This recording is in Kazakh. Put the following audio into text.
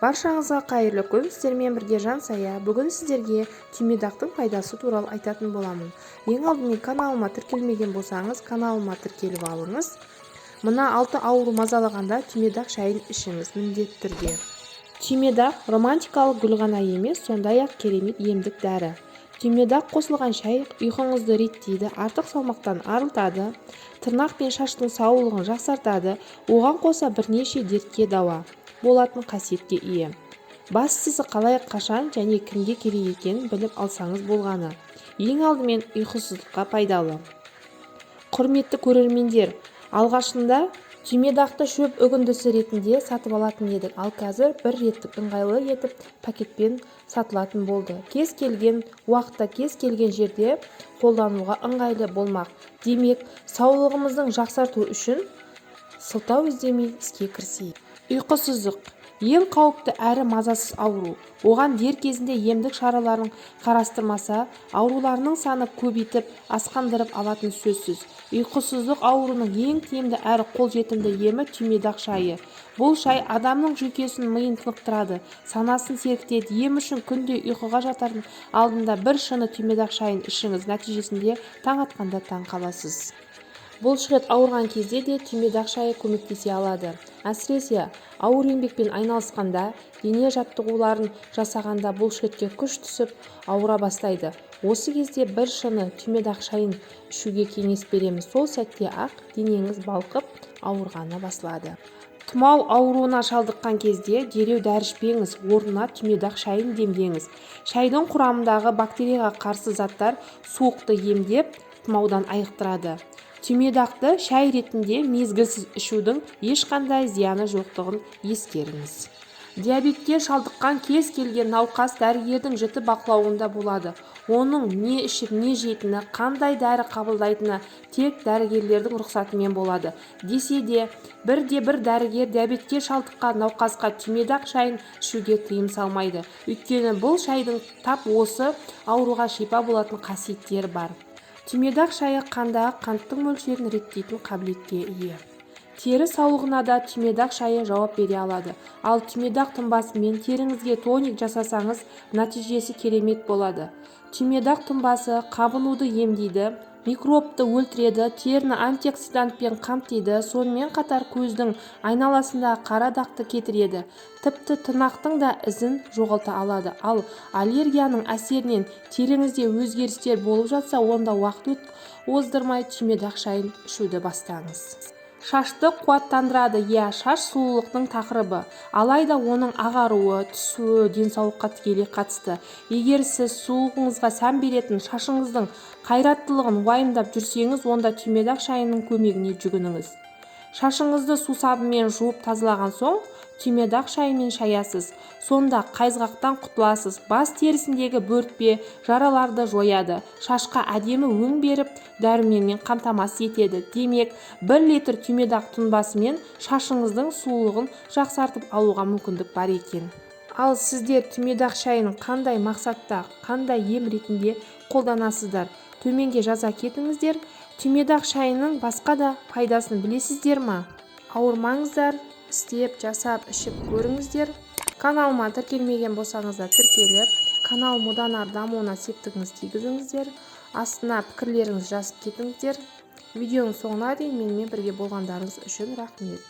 Баршаңызға қайырлы күн, сіздермен бірге Жансая. Бүгін сіздерге түймедақтың пайдасы туралы айтатын боламын. Ең алдымен каналыма тіркелмеген болсаңыз, каналыма тіркеліп алыңыз. Мына 6 ауру мазалағанда түймедақ шайын ішіңіз міндетті түрде. Түймедақ романтикалық гүл ғана емес, сондай-ақ керемет емдік дәрі. Түймедақ қосылған шай ұйқыңызды реттейді, артық салмақтан арылтады, тырнақ пен шаштың саулығын жақсартады. Оған қоса бірнеше дертке дауа болатын қасиетке ие. Бастысы қалай, қашан және кімге керек екенін біліп алсаңыз болғаны. Ең алдымен ұйқысыздыққа пайдалы. Құрметті көрермендер, алғашында түймедақты шөп үгіндісі ретінде сатып алатын едік, ал қазір бір реттік ыңғайлы етіп пакетпен сатылатын болды. Кез келген уақытта, кез келген жерде қолдануға ыңғайлы болмақ. Демек, саулығымыздың жақсарту үшін сылтау іздемей іске кірісейік. Ұйқысыздық ең қауіпті әрі мазасыз ауру. Оған дер кезінде емдік шараларын қарастырмаса, ауруларының саны көбейтіп, асқандырып алатын сөзсіз. Ұйқысыздық ауруының ең тиімді әрі қолжетімді емі түймедақ шайы. Бұл шай адамның жүйкесін, миын тынықтырады, санасын сергітеді. Ем үшін күнде ұйқыға жатардың алдында бір шыны түймедақ шайын ішіңіз, нәтижесінде таң атқанда таң қаласыз. Бұлшықет ауырған кезде де түймедақ шайы көмектесе алады. Әсіресе ауыр еңбекпен айналысқанда, дене жаттығуларын жасағанда бұлшықетке күш түсіп ауыра бастайды. Осы кезде бір шыны түймедақ шайын ішуге кеңес береміз. Сол сәтте ақ денеңіз балқып, ауырғаны басылады. Тұмау ауруына шалдыққан кезде дереу дәрі ішпеңіз, орнына түймедақ шайын демдеңіз. Шайдың құрамындағы бактерияға қарсы заттар суықты емдеп, тұмаудан айықтырады. Түймедақты шай ретінде мезгілсіз ішудің ешқандай зияны жоқтығын ескеріңіз. Диабетке шалдыққан кез келген науқас дәрігердің жіті бақылауында болады. Оның не ішіп, не жейтіні, қандай дәрі қабылдайтыны тек дәрігерлердің рұқсатымен болады. Десе де, бір дәрігер диабетке шалдыққан науқасқа түймедақ шайын ішуге тыйым салмайды. Өйткені бұл шайдың тап осы ауруға шипа болатын қасиеттері бар. Түймедақ шайы қандағы қанттың мөлшерін реттейтін қабілетке ие. Тері саулығына да түймедақ шайы жауап бере алады. Ал түймедақ тұнбасымен теріңізге тоник жасасаңыз, нәтижесі керемет болады. Түймедақ тұнбасы қабынуды емдейді, микробты өлтіреді, теріні антиоксидантпен қамтиды, сонымен қатар көздің айналасында қара дақты кетіреді, тіпті тырнақтың да ізін жоғалта алады. Ал аллергияның әсерінен теріңізде өзгерістер болып жатса, онда уақыт оздырмай түймедақ шайын ішуді бастаңыз. Шашты қуаттандырады. Шаш сұлулықтың тақырыбы. Алайда оның ағаруы, түсуі денсаулыққа тікелей қатысты. Егер сіз сұлулығыңызға сән беретін шашыңыздың қайраттылығын уайымдап жүрсеңіз, онда түймедақ шайының көмегіне жүгініңіз. Шашыңызды сусабынмен жуып тазалаған соң, түймедақ шайымен шаясыз. Сонда қайызғақтан құтыласыз. Бас терісіндегі бөртпе, жараларды жояды. Шашқа әдемі өң беріп, дәруменмен қамтамасыз етеді. Демек, 1 литр түймедақ тұнбасымен шашыңыздың сұлулығын жақсартып алуға мүмкіндік бар екен. Ал сіздер түймедақ шайын қандай мақсатта, қандай ем ретінде қолданасыздар? Төменге жаза кетіңіздер. Түймедақ шайының басқа да пайдасын білесіздер ма? Ауырмаңыздар, істеп, жасап, ішіп көріңіздер. Каналыма тіркелмеген болсаңыздар тіркеліп, каналым одан ары дамуына септігіңіз тигізіңіздер. Астына пікірлеріңізді жазып кетіңіздер. Видеоның соңына дейін менімен бірге болғандарыңыз үшін рахмет.